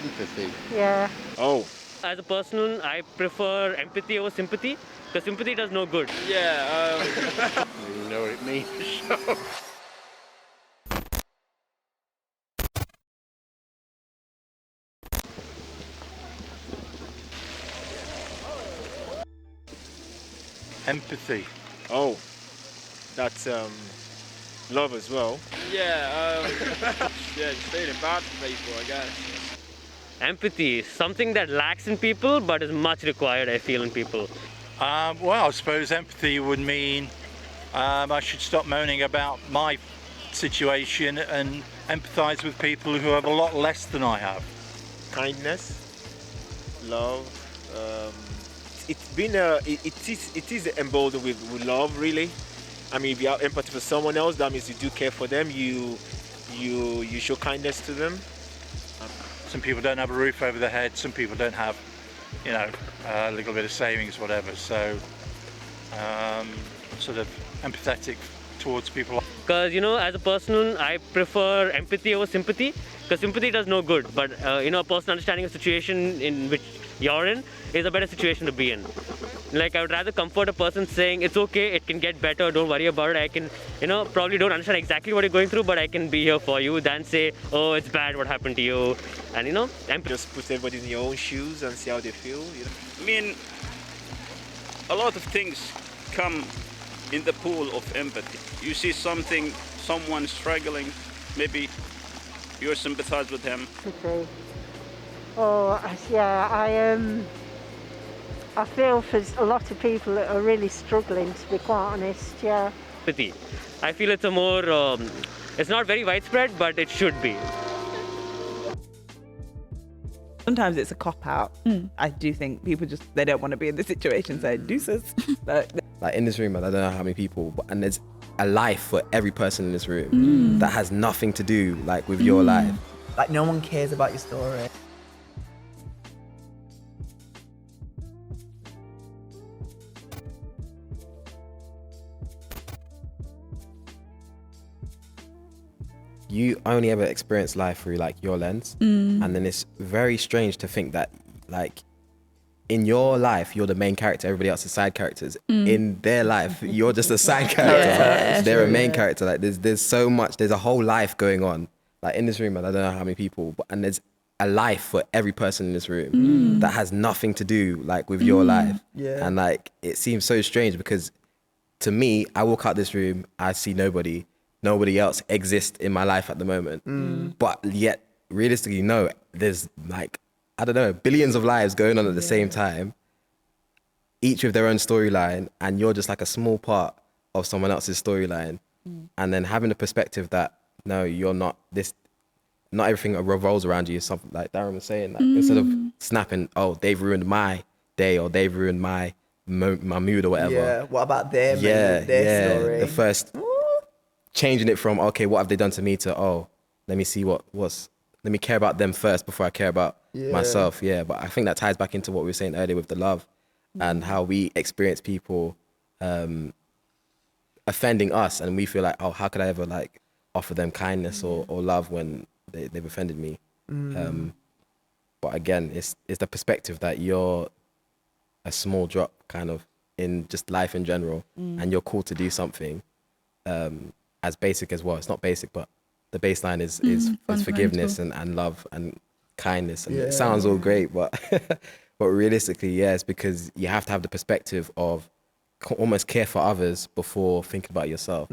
Empathy. Yeah. Oh. As a person, I prefer empathy over sympathy because sympathy does no good. Yeah. You know what it means. Empathy. Oh. That's love as well. Yeah. Yeah, just feeling bad for people, I guess. Empathy is something that lacks in people but is much required, I feel, in people. Well, I suppose empathy would mean I should stop moaning about my situation and empathise with people who have a lot less than I have. Kindness, love. It is emboldened with love, really. I mean, if you have empathy for someone else, that means you do care for them. You show kindness to them. Some people don't have a roof over their head. Some people don't have, a little bit of savings, whatever. So, sort of empathetic towards people. Because, as a person, I prefer empathy over sympathy because sympathy does no good. But, a person understanding a situation in which you're in is a better situation to be in. Like, I would rather comfort a person saying, it's okay, it can get better, don't worry about it. I can, probably don't understand exactly what you're going through, but I can be here for you than say, oh, it's bad what happened to you. And, empathy. Just put everybody in your own shoes and see how they feel. I mean, a lot of things come in the pool of empathy. You see someone struggling, maybe you sympathize with him. Empathy. Oh, yeah, I feel for a lot of people that are really struggling, to be quite honest, yeah. Empathy. I feel it's a more, it's not very widespread, but it should be. Sometimes it's a cop-out. I do think people they don't want to be in the situation, so deuces. Like in this room, I don't know how many people, and there's a life for every person in this room that has nothing to do with your life. Like no one cares about your story. You only ever experience life through your lens, and then it's very strange to think that in your life you're the main character, everybody else is side characters. In their life you're just a side character. They're a main character. There's so much, there's a whole life going on. In this room, I don't know how many people, and there's a life for every person in this room that has nothing to do with your life. And it seems so strange because to me, I walk out this room, I see nobody else exists in my life at the moment. But yet, realistically, no, there's I don't know, billions of lives going on at the same time, each with their own storyline, and you're just a small part of someone else's storyline. And then having the perspective that, no, you're not this, not everything revolves around you, something like Darren was saying, instead of snapping, oh, they've ruined my day or they've ruined my mood or whatever. Yeah, what about them and their story? The first, changing it from, okay, what have they done to me to, oh, let me see let me care about them first before I care about myself. Yeah, but I think that ties back into what we were saying earlier with the love and how we experience people offending us, and we feel oh, how could I ever offer them kindness or love when they've offended me? But again, it's the perspective that you're a small drop kind of in just life in general, and you're called to do something as basic as well. It's not basic, but the baseline is forgiveness and love and kindness. And it sounds all great, but but realistically, it's because you have to have the perspective of almost care for others before thinking about yourself,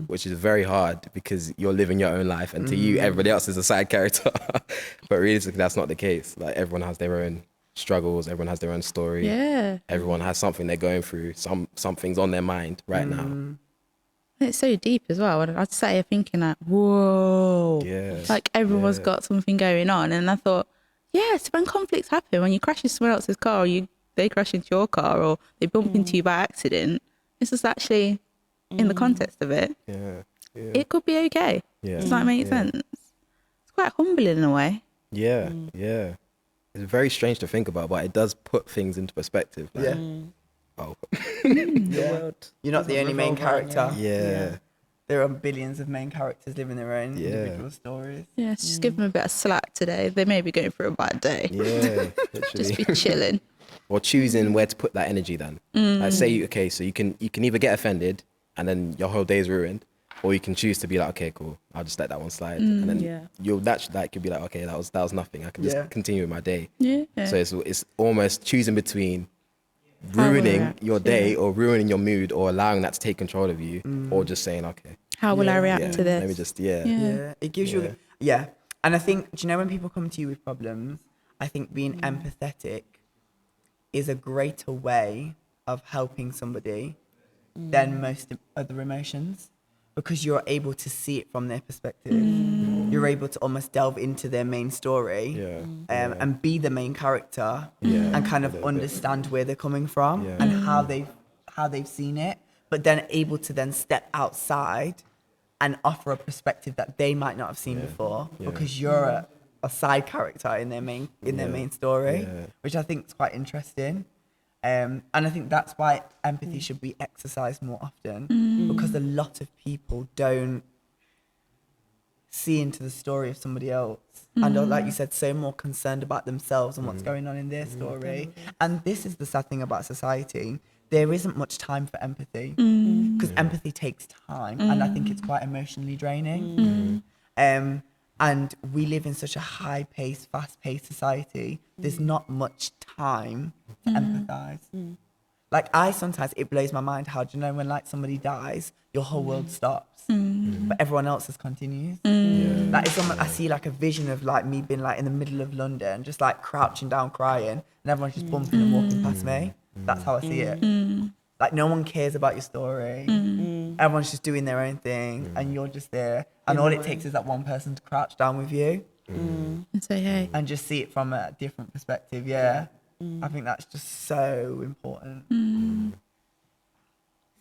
which is very hard because you're living your own life, and to you, everybody else is a side character. But realistically, that's not the case. Everyone has their own struggles, everyone has their own story. Yeah. Everyone has something they're going through, something's on their mind right now. It's so deep as well. I'd sat here thinking whoa. Yeah. Everyone's got something going on. And I thought, yes, when conflicts happen, when you crash into someone else's car, or they crash into your car, or they bump into you by accident, this is actually in the context of it. It could be okay. Does that make sense? It's quite humbling in a way. Yeah. It's very strange to think about, but it does put things into perspective. Oh. The world. You're not the only main character. Yeah. there are billions of main characters living their own individual stories. Yeah, just give them a bit of slack today. They may be going through a bad day. Yeah, literally. Just be chilling. Or choosing where to put that energy then. Like say, okay, so you can either get offended and then your whole day is ruined, or you can choose to be like, okay, cool, I'll just let that one slide. And then you'll naturally like, you'll be like, okay, that was nothing. I can just continue with my day. Yeah. So it's almost choosing between ruining your day or ruining your mood or allowing that to take control of you, or just saying, okay, how will I react to this? Let me just, It gives you, and I think, do you know when people come to you with problems, I think being empathetic is a greater way of helping somebody than most other emotions, because you're able to see it from their perspective. You're able to almost delve into their main story and be the main character and kind of understand where they're coming from and how they've seen it, but then able to then step outside and offer a perspective that they might not have seen before, because you're a side character in their main story, which I think is quite interesting. And I think that's why empathy should be exercised more often, because a lot of people don't see into the story of somebody else. And like you said, so more concerned about themselves and what's going on in their story. And this is the sad thing about society. There isn't much time for empathy, because empathy takes time, and I think it's quite emotionally draining. And we live in such a high-paced, fast-paced society. There's not much time to empathise. Like, sometimes it blows my mind how, do you know, when like somebody dies, your whole world stops, but everyone else's continues. Like, it's almost, I see like a vision of like me being like in the middle of London, just like crouching down crying, and everyone's just bumping and walking past me. That's how I see it. Like, no one cares about your story. Everyone's just doing their own thing, and you're just there. And all it takes is that one person to crouch down with you And say, hey. and just see it from a different perspective. Yeah. I think that's just so important.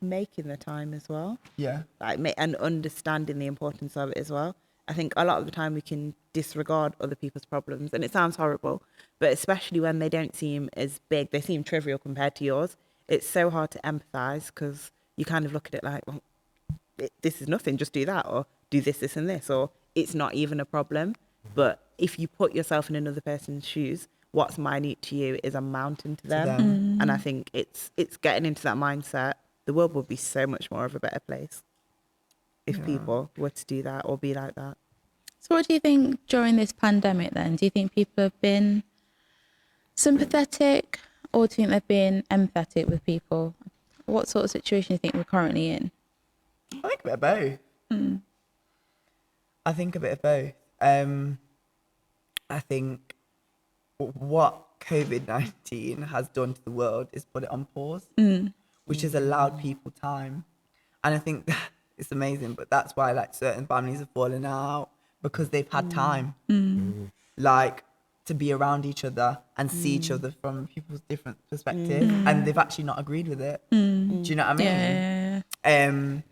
Making the time as well. Yeah. Like, and understanding the importance of it as well. I think a lot of the time we can disregard other people's problems, and it sounds horrible, but especially when they don't seem as big, they seem trivial compared to yours. It's so hard to empathise, because you kind of look at it like, well, this is nothing, just do that, or do this, this and this, or it's not even a problem. But if you put yourself in another person's shoes, what's minute to you is a mountain to them. And I think it's getting into that mindset. The world would be so much more of a better place if people were to do that or be like that. So what do you think during this pandemic then? Do you think people have been sympathetic, or do you think they've been empathetic with people? What sort of situation do you think we're currently in? I think a bit of both. I think a bit of both. I think what COVID-19 has done to the world is put it on pause, which has allowed people time. And I think that it's amazing, but that's why like certain families have fallen out, because they've had time, like to be around each other and see each other from people's different perspectives, and they've actually not agreed with it. Do you know what I mean?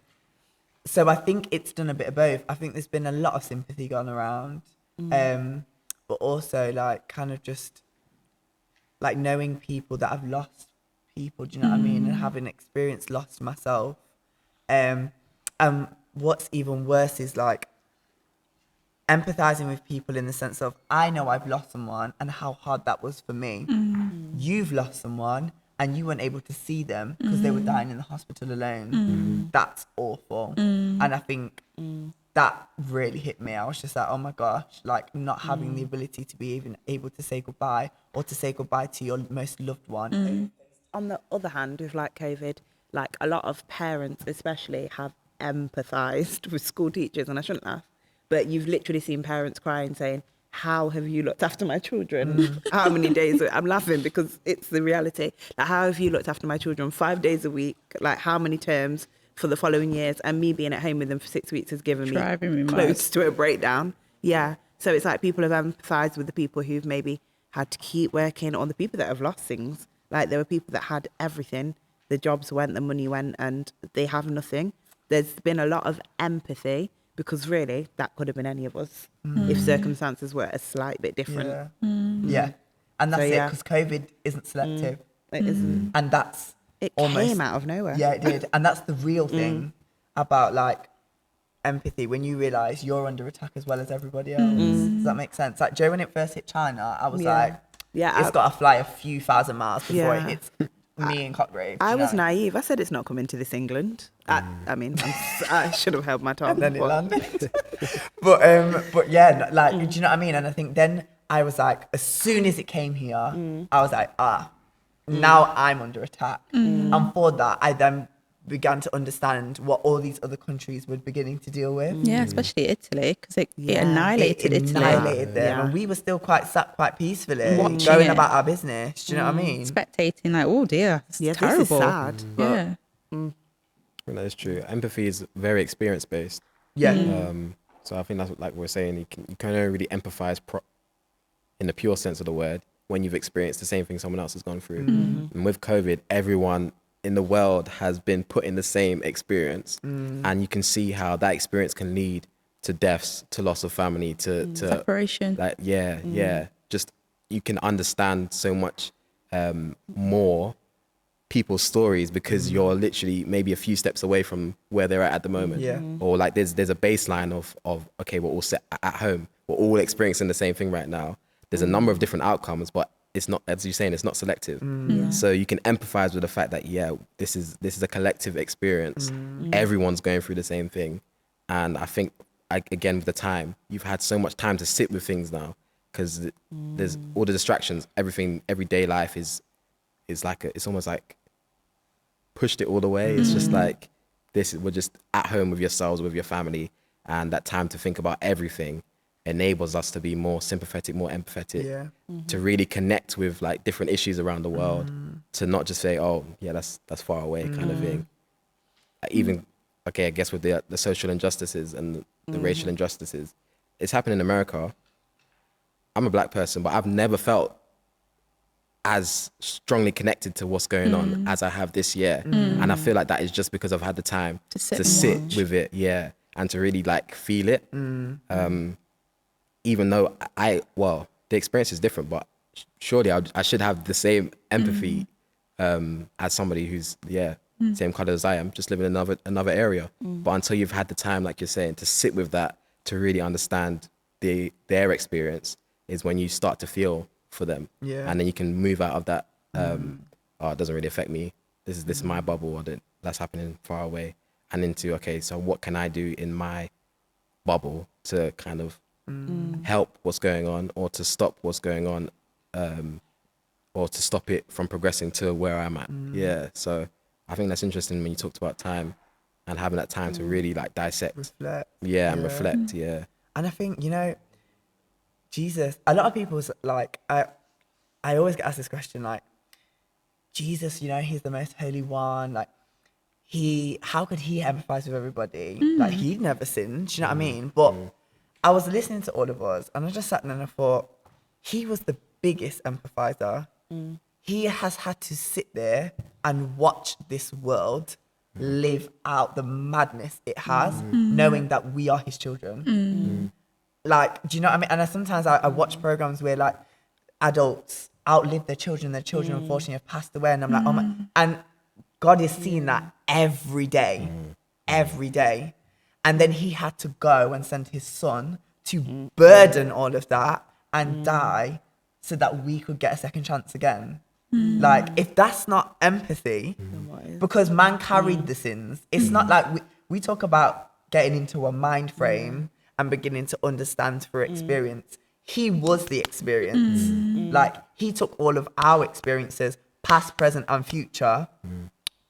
So I think it's done a bit of both. I think there's been a lot of sympathy gone around, but also like kind of just like knowing people that have lost people, do you know what I mean? And having experienced loss myself. And what's even worse is like empathizing with people in the sense of, I know I've lost someone and how hard that was for me. You've lost someone and you weren't able to see them because they were dying in the hospital alone. That's awful. And I think that really hit me. I was just like, oh my gosh, like not having the ability to be even able to say goodbye, or to say goodbye to your most loved one. On the other hand, with like COVID, like a lot of parents especially have empathized with school teachers, and I shouldn't laugh, but you've literally seen parents crying saying, how have you looked after my children? How many days? I'm laughing because it's the reality. Like, how have you looked after my children 5 days a week? Like, how many terms for the following years? And me being at home with them for 6 weeks has given me close to a breakdown. Yeah. So it's like people have empathized with the people who've maybe had to keep working, or the people that have lost things. Like, there were people that had everything. The jobs went, the money went, and they have nothing. There's been a lot of empathy, because really that could have been any of us if circumstances were a slight bit different. Yeah. And that's it, because COVID isn't selective. It isn't. And that's It almost came out of nowhere. Yeah, it did. And that's the real thing about like empathy when you realise you're under attack as well as everybody else. Does that make sense? Like Joe, when it first hit China, I was like, it's got to fly a few thousand miles before it hits me in Cotgrave. I was naive. I said it's not coming to this England. I mean, I should have held my tongue. And then it landed. but yeah, like, do you know what I mean? And I think then I was like, as soon as it came here, I was like, now I'm under attack. And for that, I then began to understand what all these other countries were beginning to deal with. Yeah, especially Italy, because it annihilated It Italy. annihilated them, and we were still sat quite peacefully, Watching going it. about our business. Do you know what I mean? Spectating, like, oh dear, it's terrible. This is sad. Yeah. That is true. Empathy is very experience based. Yeah. So I think that's what, like we're saying, you can only really empathize in the pure sense of the word when you've experienced the same thing someone else has gone through. And with COVID, everyone in the world has been put in the same experience, and you can see how that experience can lead to deaths, to loss of family, to Separation. like just you can understand so much more people's stories because you're literally maybe a few steps away from where they're at the moment. Or like there's a baseline of okay, we're all set at home, we're all experiencing the same thing right now. There's a number of different outcomes, but it's not, as you're saying, it's not selective. So you can empathize with the fact that this is a collective experience. Everyone's going through the same thing, and I think again with the time, you've had so much time to sit with things now because there's all the distractions. Everything, everyday life is like it's almost like pushed it all the way. It's just like we're just at home with yourselves, with your family, and that time to think about everything enables us to be more sympathetic, more empathetic, to really connect with like different issues around the world, to not just say, oh yeah, that's far away kind of thing. Even, okay, I guess with the social injustices and the racial injustices, it's happened in America. I'm a black person, but I've never felt as strongly connected to what's going on as I have this year. And I feel like that is just because I've had the time to sit with it, and to really like feel it. Even though the experience is different, but surely I should have the same empathy as somebody who's same color as I am, just living in another area. But until you've had the time, like you're saying, to sit with that, to really understand their experience, is when you start to feel for them, and then you can move out of that. It doesn't really affect me. This is my bubble, or that's happening far away, and into okay, so what can I do in my bubble to kind of help what's going on, or to stop what's going on, or to stop it from progressing to where I'm at. So I think that's interesting when you talked about time and having that time to really like dissect, reflect, and reflect. And I think, you know, Jesus, a lot of people's like, I always get asked this question, like, Jesus, you know, he's the most holy one, like how could he empathize with everybody? Like he'd never sinned, do you know what I mean? But I was listening to all of us, and I just sat there and I thought, he was the biggest empathizer. He has had to sit there and watch this world live out the madness it has, knowing that we are his children. Like, do you know what I mean? And sometimes I watch programs where like adults outlive their children unfortunately have passed away, and I'm like, oh my, and God is seeing that every day. And then he had to go and send his son to burden all of that and die so that we could get a second chance again. Like, if that's not empathy, because man carried the sins, it's not like we talk about getting into a mind frame and beginning to understand through experience. He was the experience. Like, he took all of our experiences, past, present, and future,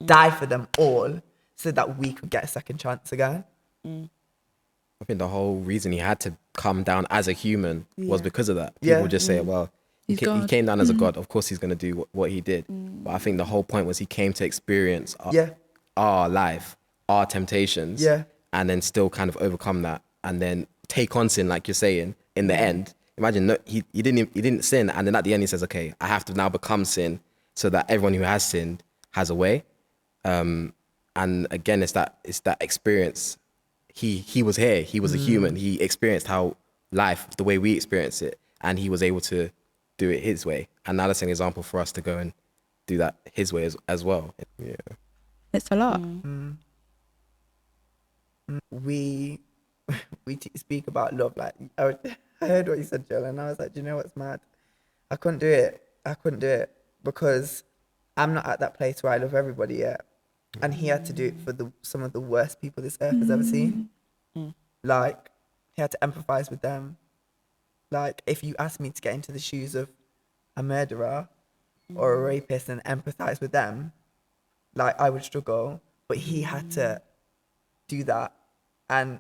died for them all so that we could get a second chance again. I think the whole reason he had to come down as a human was because of that. People just say, well, he came down as a God. Of course he's going to do what he did. But I think the whole point was he came to experience our life, our temptations, and then still kind of overcome that, and then take on sin, like you're saying, in the end. Imagine he didn't sin, and then at the end he says, okay, I have to now become sin so that everyone who has sinned has a way. And again, it's that experience. He was here. He was a human. He experienced how life, the way we experience it, and he was able to do it his way. And now that's an example for us to go and do that his way as well. It's a lot. We we speak about love, like I heard what you said, Jill, and I was like, do you know what's mad? I couldn't do it because I'm not at that place where I love everybody yet. And he had to do it for some of the worst people this earth has ever seen. Like, he had to empathize with them. Like, if you asked me to get into the shoes of a murderer or a rapist and empathize with them, like, I would struggle. But he had to do that and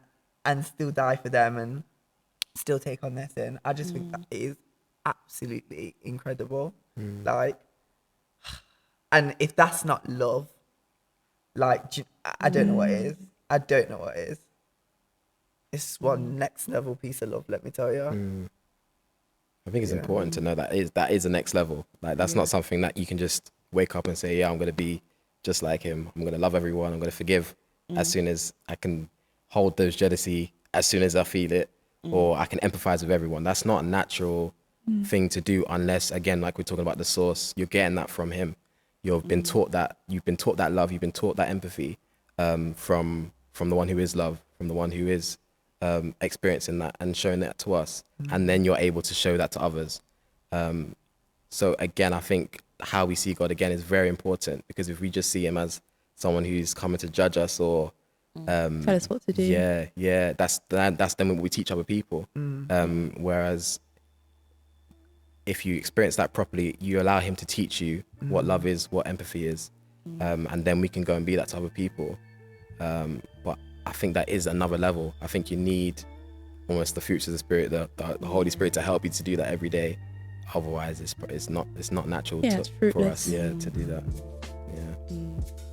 still die for them and still take on their sin. I just think that is absolutely incredible. Like, and if that's not love, like, I don't know what it is. I don't know what it is. It's one next level piece of love, let me tell you. I think it's important to know that is the next level. Like, that's not something that you can just wake up and say, yeah, I'm going to be just like him. I'm going to love everyone. I'm going to forgive as soon as I can hold those jealousy, as soon as I feel it, or I can empathize with everyone. That's not a natural thing to do unless, again, like we're talking about the source, you're getting that from him. You've been taught that. You've been taught that love. You've been taught that empathy from the one who is love, from the one who is experiencing that and showing that to us. And then you're able to show that to others. So again, I think how we see God again is very important, because if we just see him as someone who's coming to judge us or tell us what to do. Yeah, that's then what we teach other people. Whereas if you experience that properly, you allow him to teach you what love is, what empathy is, and then we can go and be that to other people. But I think that is another level. I think you need almost the fruits of the Spirit, the Holy Spirit, to help you to do that every day. Otherwise, it's not natural for us, to do that. Yeah.